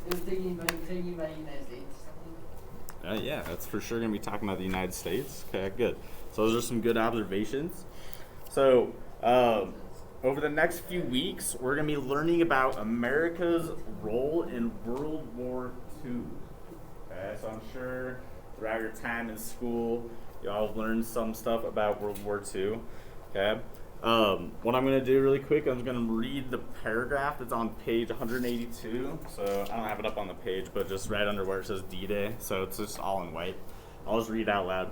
It was thinking about United States. Yeah, that's for sure going to be talking about the United States. Okay, good. So those are some good observations. So over the next few weeks, we're going to be learning about America's role in World War II. Okay, so I'm sure throughout your time in school, you all have learned some stuff about World War II. Okay. What I'm going to do really quick, I'm going to read the paragraph that's on page 182. So I don't have it up on the page, but just right under where it says D-Day. So it's just all in white. I'll just read out loud.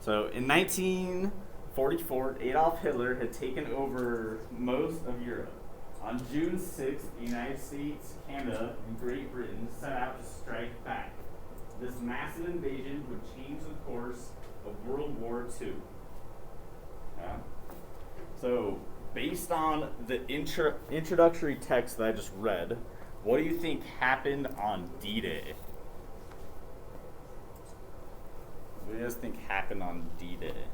So in 1944, Adolf Hitler had taken over most of Europe. On June 6th, the United States, Canada, and Great Britain set out to strike back. This massive invasion would change the course of World War II. Yeah. So, based on the introductory text that I just read, what do you think happened on D-Day? What do you guys think happened on D-Day?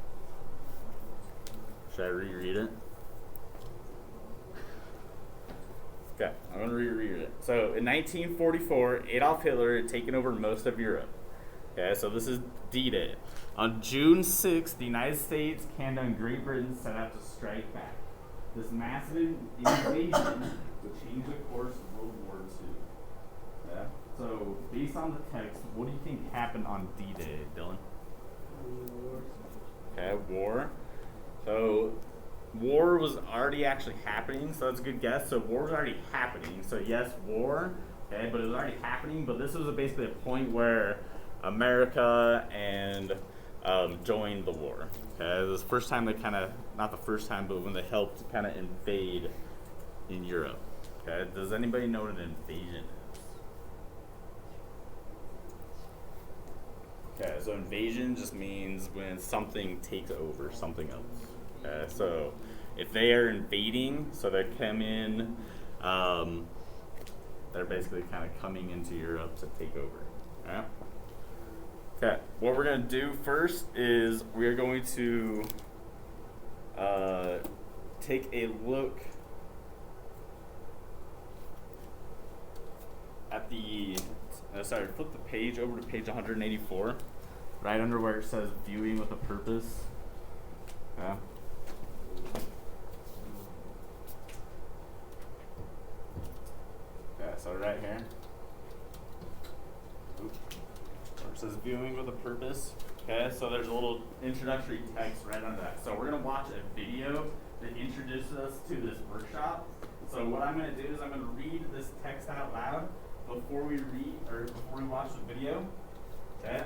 Should I reread it? Okay, I'm going to reread it. So, in 1944, Adolf Hitler had taken over most of Europe. Okay, so this is D-Day. On June 6th, the United States, Canada, and Great Britain set out to strike back. This massive invasion would change the course of World War II. Yeah. So, based on the text, what do you think happened on D-Day, Dylan? War. Okay, war. So, war was already actually happening, so that's a good guess. So, war was already happening. So, yes, war, okay, but it was already happening. But this was basically a point where America and joined the war. Okay, it was the first time they not the first time, but when they helped kind of invade in Europe. Okay, does anybody know what an invasion is? Okay, so invasion just means when something takes over something else. Okay, so if they are invading, so they come in, they're basically kind of coming into Europe to take over. All right? Okay, what we're going to do first is we're going to take a look at flip the page over to page 184, right under where it says viewing with a purpose. Okay. Okay, so right here. Oops. It says viewing with a purpose. Okay, so there's a little introductory text right under that. So we're going to watch a video that introduces us to this workshop. So what I'm going to do is I'm going to read this text out loud before we watch the video. Okay.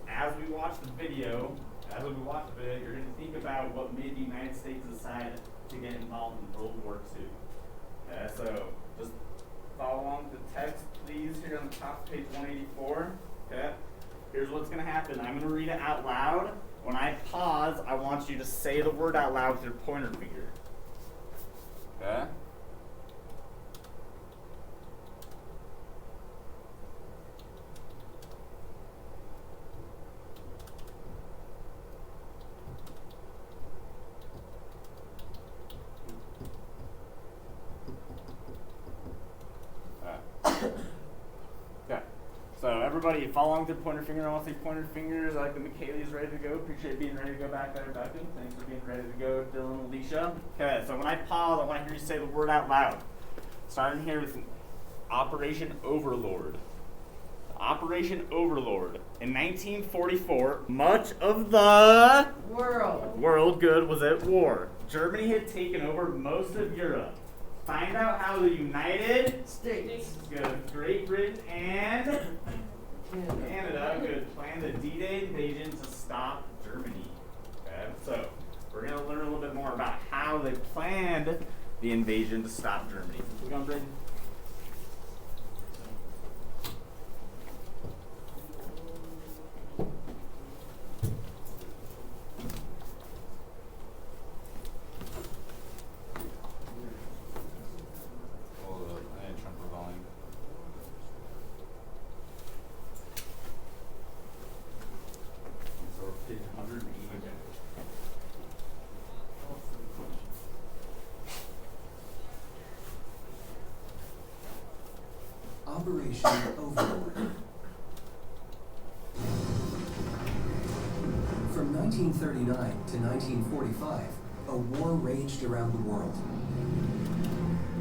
As we watch the video, you're going to think about what made the United States decide to get involved in World War II. Okay, so just follow along with the text, please, here on the top of page 184. Okay. Here's what's going to happen. I'm going to read it out loud. When I pause, I want you to say the word out loud with your pointer finger. Okay? So everybody follow along with their pointer finger. I want to say pointer fingers. I like the Michaeli's ready to go. Appreciate being ready to go back there, Duncan. Thanks for being ready to go, Dylan and Alicia. Okay, so when I pause, I want to hear you say the word out loud. Starting here with Operation Overlord. Operation Overlord. In 1944, much of the world good was at war. Germany had taken over most of Europe. Find out how the United States, good, Great Britain, and Canada could plan the D-Day invasion to stop Germany. Okay, so we're going to learn a little bit more about how they planned the invasion to stop Germany. We're going to bring. Operation Overlord. From 1939 to 1945, a war raged around the world.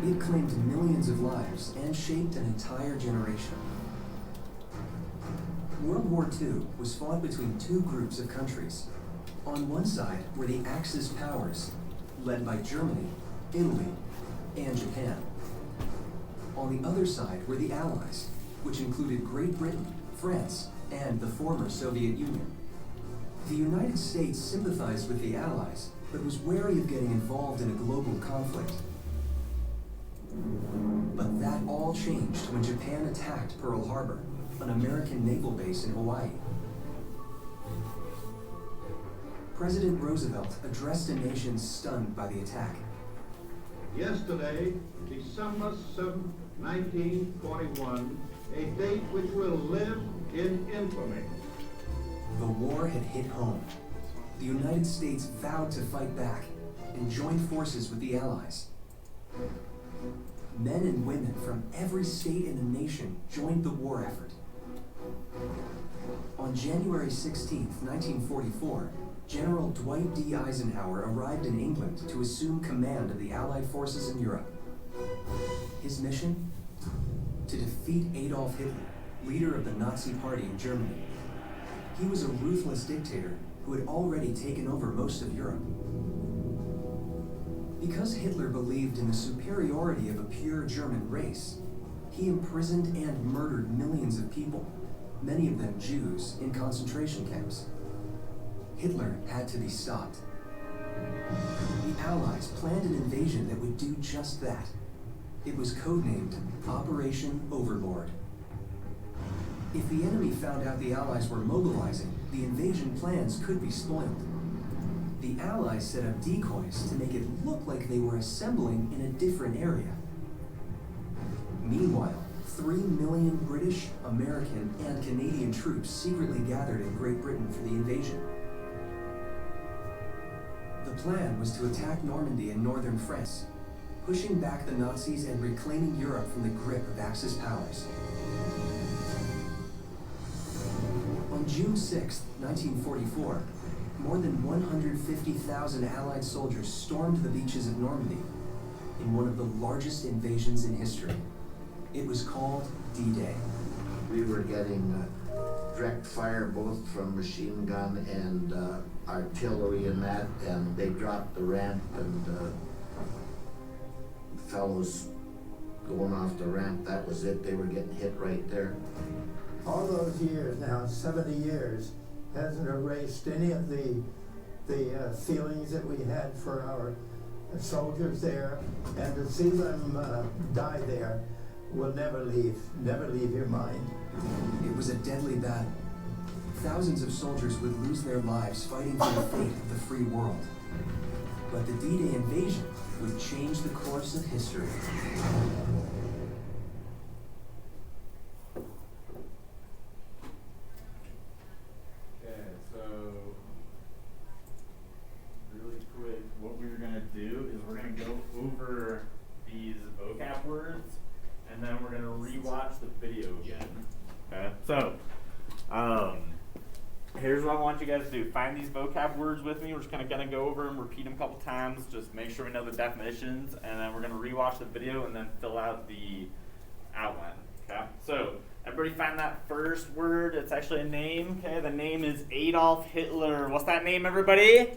It claimed millions of lives and shaped an entire generation. World War II was fought between two groups of countries. On one side were the Axis powers, led by Germany, Italy, and Japan. On the other side were the Allies, which included Great Britain, France, and the former Soviet Union. The United States sympathized with the Allies, but was wary of getting involved in a global conflict. But that all changed when Japan attacked Pearl Harbor, an American naval base in Hawaii. President Roosevelt addressed a nation stunned by the attack. Yesterday, December 7, 1941, a date which will live in infamy. The war had hit home. The United States vowed to fight back and join forces with the Allies. Men and women from every state in the nation joined the war effort. On January 16, 1944, General Dwight D. Eisenhower arrived in England to assume command of the Allied forces in Europe. His mission? To defeat Adolf Hitler, leader of the Nazi Party in Germany. He was a ruthless dictator who had already taken over most of Europe. Because Hitler believed in the superiority of a pure German race, he imprisoned and murdered millions of people, many of them Jews, in concentration camps. Hitler had to be stopped. The Allies planned an invasion that would do just that. It was codenamed Operation Overlord. If the enemy found out the Allies were mobilizing, the invasion plans could be spoiled. The Allies set up decoys to make it look like they were assembling in a different area. Meanwhile, 3 million British, American, and Canadian troops secretly gathered in Great Britain for the invasion. The plan was to attack Normandy and northern France, pushing back the Nazis and reclaiming Europe from the grip of Axis powers. On June 6, 1944, more than 150,000 Allied soldiers stormed the beaches of Normandy in one of the largest invasions in history. It was called D-Day. We were getting direct fire both from machine gun and artillery and that, and they dropped the ramp, and fellows going off the ramp, that was it. They were getting hit right there. All those years now, 70 years, hasn't erased any of the feelings that we had for our soldiers there, and to see them die there will never leave your mind. It was a deadly battle. Thousands of soldiers would lose their lives fighting for the fate of the free world. But the D-Day invasion would change the course of history. Okay, so really quick, what we're gonna do is we're gonna go over these vocab words, and then we're gonna rewatch the video again. Okay, so here's what I want you guys to do. Find these vocab words with me. We're just gonna go over them, repeat them a couple times, just make sure we know the definitions, and then we're gonna rewatch the video and then fill out the outline. Okay, so everybody find that first word. It's actually a name. Okay, the name is Adolf Hitler. What's that name, everybody?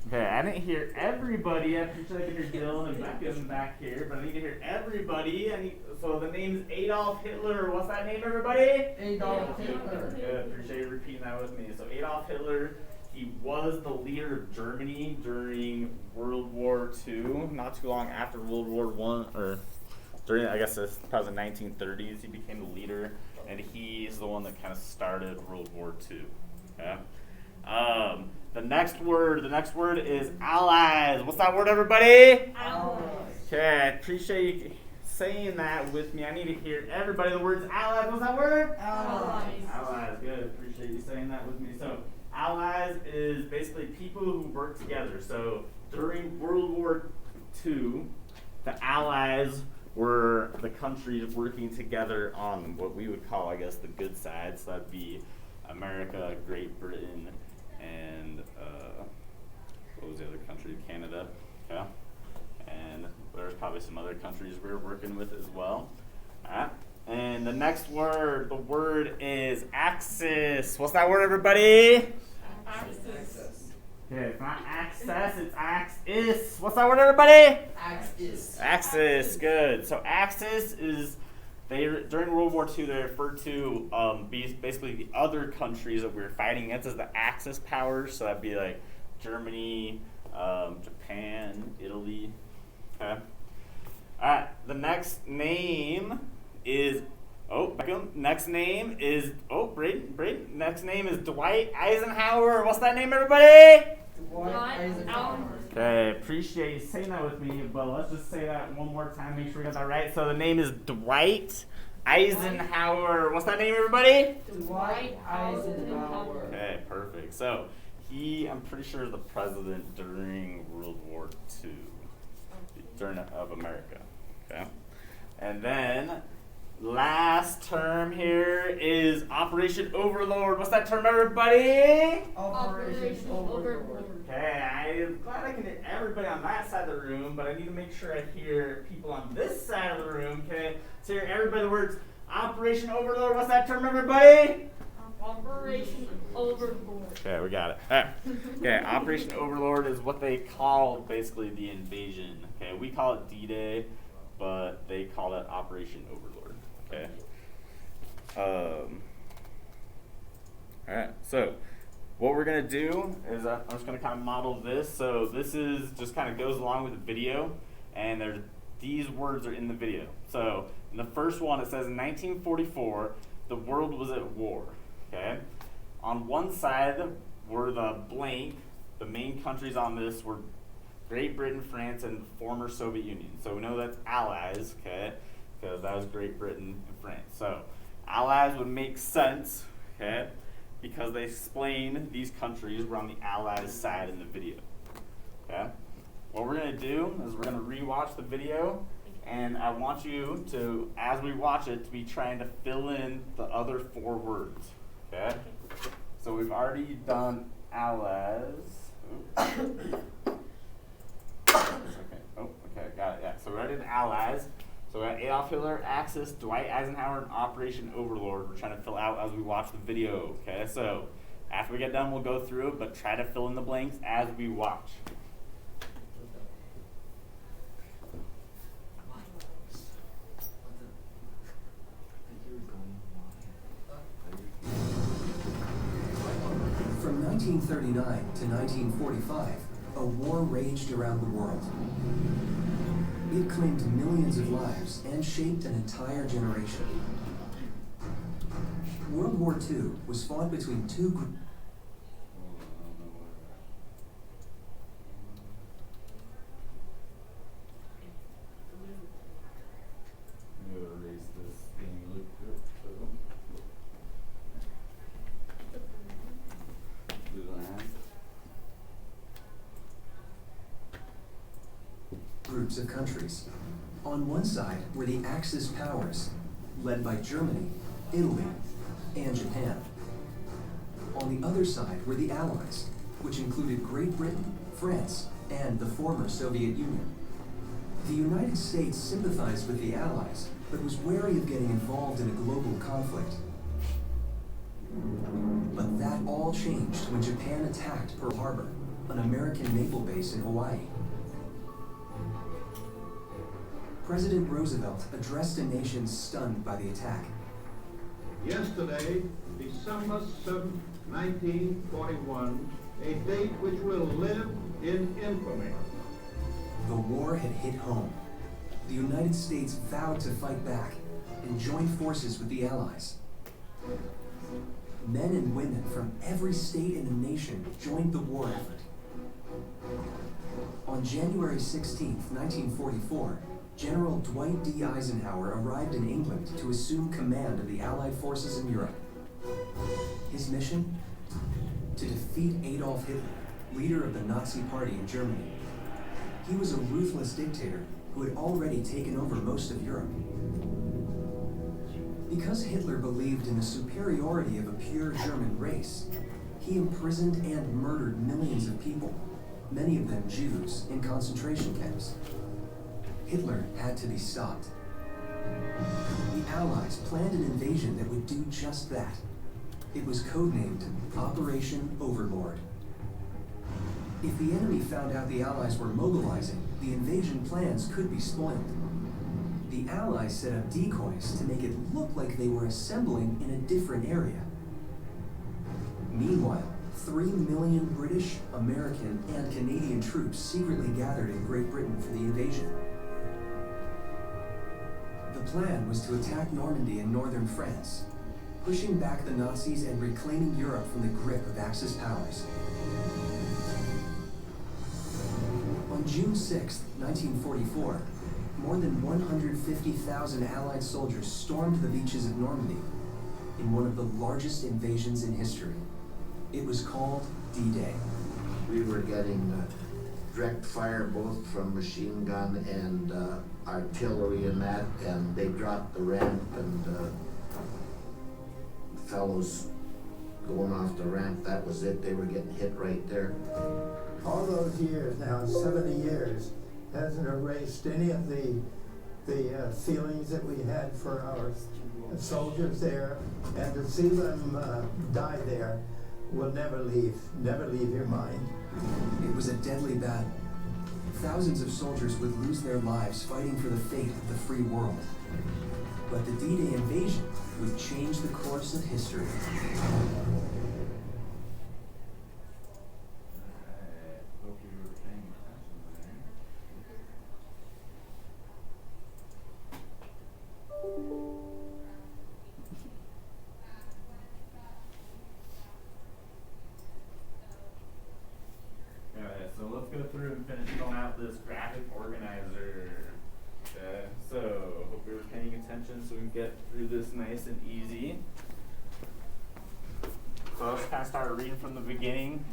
Okay, I didn't hear everybody. I appreciate I can hear Dylan and Becca back here, but I need to hear everybody. So the name is Adolf Hitler. What's that name, everybody? Adolf Hitler. Good. Appreciate you repeating that with me. So Adolf Hitler, he was the leader of Germany during World War II. Not too long after World War I, or during, I guess it's probably the 1930s, he became the leader, and he's the one that kind of started World War II. Okay. The next word is allies. What's that word, everybody? Allies. Okay, I appreciate you saying that with me. I need to hear everybody. The word's allies. What's that word? Allies. Allies. Good. Appreciate you saying that with me. So, allies is basically people who work together. So, during World War II, the Allies were the countries working together on what we would call, I guess, the good side. So that'd be America, Great Britain, and what was the other country? Canada. Okay. And there's probably some other countries we were working with as well. All right. And the next word, the word is axis. What's that word, everybody? Axis. Okay, it's not access, it's axis. What's that word, everybody? Axis. Axis, good. So axis is, during World War II, they referred to basically the other countries that we were fighting against as the Axis powers. So that'd be like Germany, Japan, Italy. Okay. All right. The next name is Braden. Next name is Braden. Next name is Dwight Eisenhower. What's that name, everybody? Dwight Eisenhower. Okay, appreciate you saying that with me, but let's just say that one more time, make sure we got that right. So the name is Dwight Eisenhower. What's that name, everybody? Dwight Eisenhower. Okay, perfect. So he, I'm pretty sure, is the president during World War II, of America. Okay, and then last term here is Operation Overlord. What's that term, everybody? Operation Overlord. Okay, I'm glad I can hit everybody on that side of the room, but I need to make sure I hear people on this side of the room. Okay, so hear everybody the words Operation Overlord. What's that term, everybody? Operation Overlord. Okay, we got it. All right. Okay, Operation Overlord is what they call basically the invasion. Okay, we call it DDay, but they call it Operation Overlord. Okay. All right. So what we're gonna do is I'm just gonna kind of model this. So this is just kind of goes along with the video, and these words are in the video. So in the first one, it says in 1944, the world was at war. Okay. On one side were the blank. The main countries on this were Great Britain, France, and the former Soviet Union. So we know that's allies. Okay. Because that was Great Britain and France. So allies would make sense, okay, because they explain these countries were on the allies side in the video. Okay. What we're gonna do is we're gonna rewatch the video, and I want you to, as we watch it, to be trying to fill in the other 4 words. Okay. So we've already done allies. Okay. Oh, okay, got it. Yeah. So we already did allies. So we got Adolf Hitler, Axis, Dwight Eisenhower, and Operation Overlord. We're trying to fill out as we watch the video. Okay, so after we get done, we'll go through it, but try to fill in the blanks as we watch. From 1939 to 1945, a war raged around the world. It claimed millions of lives and shaped an entire generation. World War II was fought between two groups. Erase this thing really quick. Do that. Groups of countries. On one side were the Axis powers, led by Germany, Italy, and Japan. On the other side were the Allies, which included Great Britain, France, and the former Soviet Union. The United States sympathized with the Allies, but was wary of getting involved in a global conflict. But that all changed when Japan attacked Pearl Harbor, an American naval base in Hawaii. President Roosevelt addressed a nation stunned by the attack. Yesterday, December 7, 1941, a date which will live in infamy. The war had hit home. The United States vowed to fight back and join forces with the Allies. Men and women from every state in the nation joined the war effort. On January 16, 1944, General Dwight D. Eisenhower arrived in England to assume command of the Allied forces in Europe. His mission? To defeat Adolf Hitler, leader of the Nazi Party in Germany. He was a ruthless dictator who had already taken over most of Europe. Because Hitler believed in the superiority of a pure German race, he imprisoned and murdered millions of people, many of them Jews, in concentration camps. Hitler had to be stopped. The Allies planned an invasion that would do just that. It was codenamed Operation Overlord. If the enemy found out the Allies were mobilizing, the invasion plans could be spoiled. The Allies set up decoys to make it look like they were assembling in a different area. Meanwhile, 3 million British, American, and Canadian troops secretly gathered in Great Britain for the invasion. The plan was to attack Normandy and northern France, pushing back the Nazis and reclaiming Europe from the grip of Axis powers. On June 6, 1944, more than 150,000 Allied soldiers stormed the beaches of Normandy in one of the largest invasions in history. It was called D-Day. We were getting direct fire both from machine gun and artillery and that, and they dropped the ramp, and fellows going off the ramp, that was it. They were getting hit right there. All those years now, 70 years, hasn't erased any of the feelings that we had for our soldiers there, and to see them die there will never leave your mind. It was a deadly battle. Thousands of soldiers would lose their lives fighting for the fate of the free world. But the D-Day invasion would change the course of history. So let's go through and finish filling out this graphic organizer. Okay, so hope you were paying attention so we can get through this nice and easy. So let's kind of start reading from the beginning.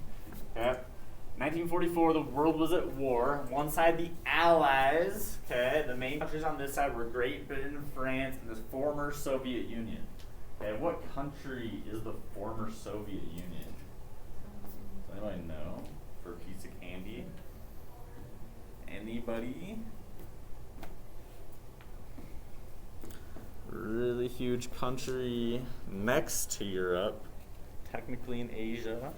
Okay. 1944, the world was at war. One side, the Allies. Okay, the main countries on this side were Great Britain, France, and the former Soviet Union. Okay, what country is the former Soviet Union? Does anybody know? For a piece of candy? Anybody? Really huge country next to Europe, technically in Asia.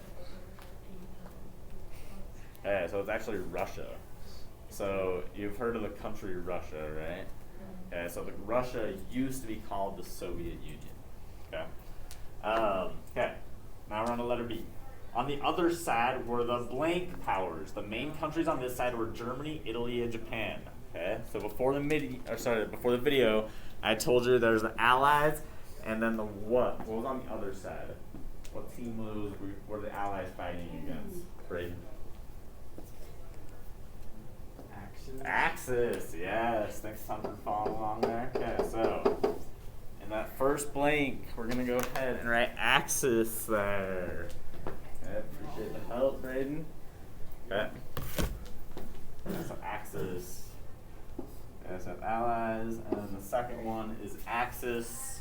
Yeah, so it's actually Russia. So you've heard of the country Russia, right? Yeah, so Russia used to be called the Soviet Union. Okay. Okay. Now we're on to letter B. On the other side were the blank powers. The main countries on this side were Germany, Italy, and Japan. Okay. So before the video, I told you there's the Allies, and then the what? What was on the other side? What team were the Allies fighting against? Braden. Axis, yes. Thanks Tom for following along there. Okay, so in that first blank, we're gonna go ahead and write Axis there. Okay, appreciate the help, Braden. Okay. So Axis. Okay, so Allies, and then the second one is Axis.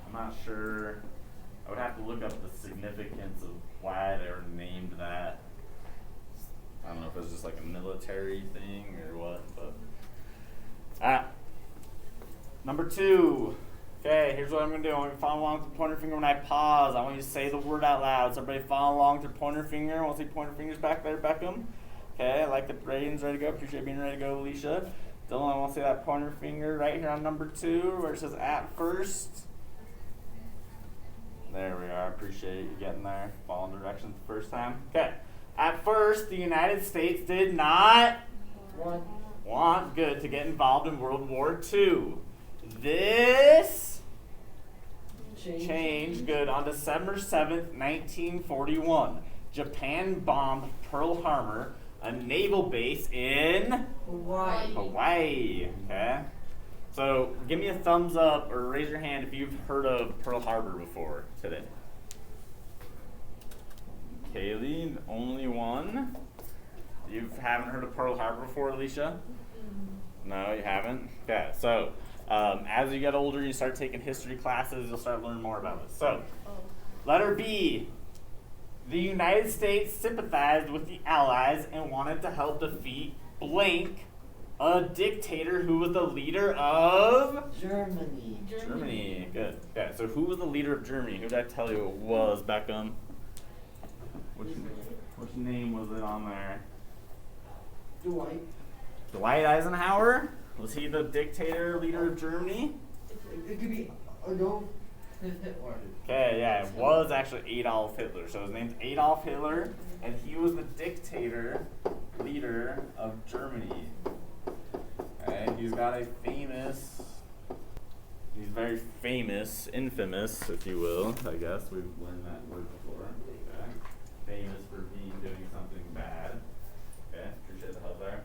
I'm not sure. I would have to look up the significance of why they were named that. I don't know if it was just like a military thing or what, but. Number 2. Okay, here's what I'm going to do. I want you to follow along with the pointer finger when I pause. I want you to say the word out loud. So everybody follow along with your pointer finger. I want to see pointer fingers back there, Beckham. Okay, I like that Braden's ready to go. Appreciate being ready to go, Alicia. Dylan, I want to see that pointer finger right here on number 2 where it says at first. There we are. Appreciate you getting there. Following directions the first time. Okay. At first, the United States did not want to get involved in World War II. This changed good on December 7th, 1941. Japan bombed Pearl Harbor, a naval base in Hawaii. Okay. So give me a thumbs up or raise your hand if you've heard of Pearl Harbor before today. Kaylee, only one. You haven't heard of Pearl Harbor before, Alicia? No, you haven't? Okay, so as you get older, you start taking history classes, you'll start learning more about it. So, letter B. The United States sympathized with the Allies and wanted to help defeat blank, a dictator who was the leader of Germany. Germany. Good. Okay, so who was the leader of Germany? Who did I tell you it was, Beckham? Which name was it on there? Dwight. Dwight Eisenhower? Was he the dictator, leader of Germany? It could be Adolf Hitler. Okay, yeah, it was actually Adolf Hitler. So his name's Adolf Hitler, and he was the dictator, leader of Germany. Okay, he's got a famous, he's very famous, infamous, if you will, I guess. We've learned that word before. Okay. Famous for doing something bad. Okay, appreciate the help there.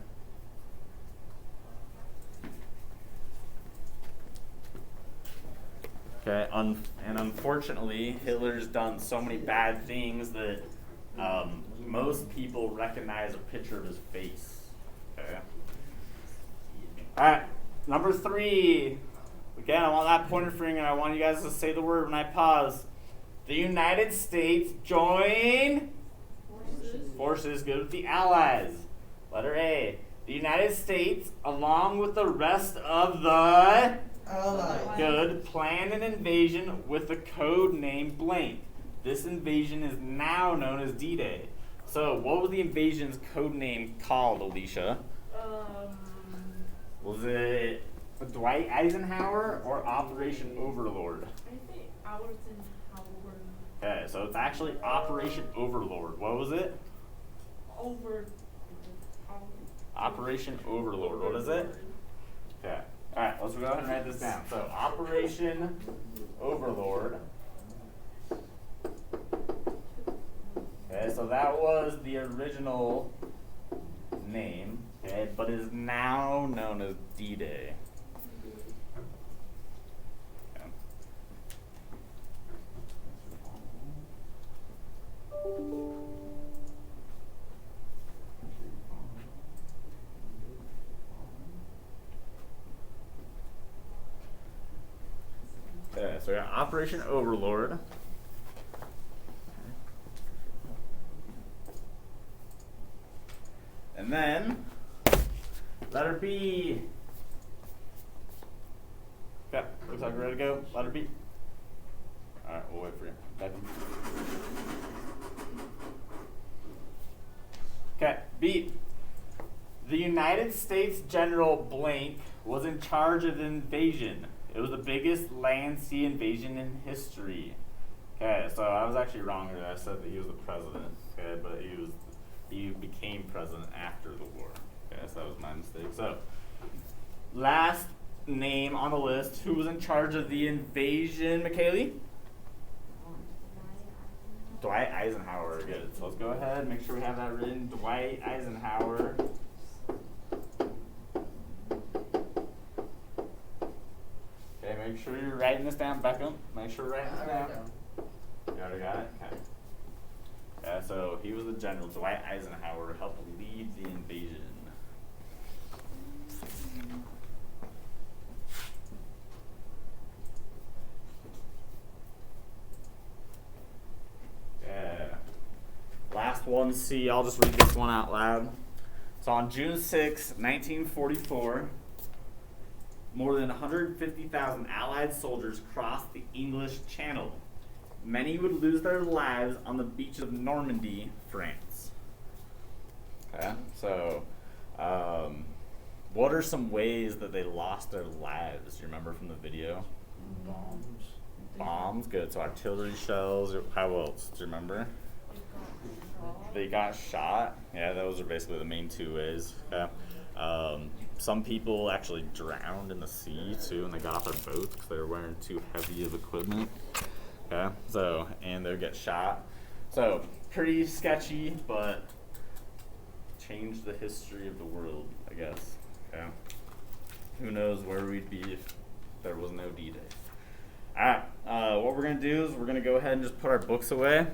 Okay, and unfortunately, Hitler's done so many bad things that most people recognize a picture of his face. Okay. All right, number 3. Again, I want that pointer finger. I want you guys to say the word when I pause. The United States join forces good with the Allies. Letter A. The United States, along with the rest of the Allies. good, planned an invasion with the code name blank. This invasion is now known as D-Day. So, what was the invasion's code name called, Alicia? Was it Dwight Eisenhower or Operation Overlord? I think ours and Howard. Okay, so it's actually Operation Overlord. What was it? Operation Overlord. What is it? Okay. Alright, let's go ahead and write this down. So, Operation Overlord. Okay, so that was the original name, okay, but is now known as D-Day. Okay. Okay, so we got Operation Overlord. And then, letter B. Okay, looks like we're ready to go. Letter B. Alright, we'll wait for you. Becky. Okay, B. The United States General blank was in charge of the invasion. It was the biggest land-sea invasion in history. Okay, so I was actually wrong here. I said that he was the president. Okay, but he became president after the war. Okay, so that was my mistake. So, last name on the list. Who was in charge of the invasion, McKaylee? Dwight Eisenhower. Good. So let's go ahead and make sure we have that written. Dwight Eisenhower. Okay, make sure you're writing this down, Beckham. Make sure you're writing this down. You already got it? Okay. Yeah, so he was the general. Dwight Eisenhower helped lead the invasion. Yeah. Last one, C. I'll just read this one out loud. So on June 6, 1944, more than 150,000 Allied soldiers crossed the English Channel. Many would lose their lives on the beach of Normandy, France. Okay, so what are some ways that they lost their lives? Do you remember from the video? Bombs. Bombs, good. So artillery shells. How else? Do you remember? They got shot. Yeah, those are basically the main 2 ways. Okay. Some people actually drowned in the sea too, and they got off their boats because they were wearing too heavy of equipment. Okay, so, and they'll get shot. So, pretty sketchy, but changed the history of the world, I guess. Okay. Who knows where we'd be if there was no D-Day. Alright, what we're going to do is we're going to go ahead and just put our books away.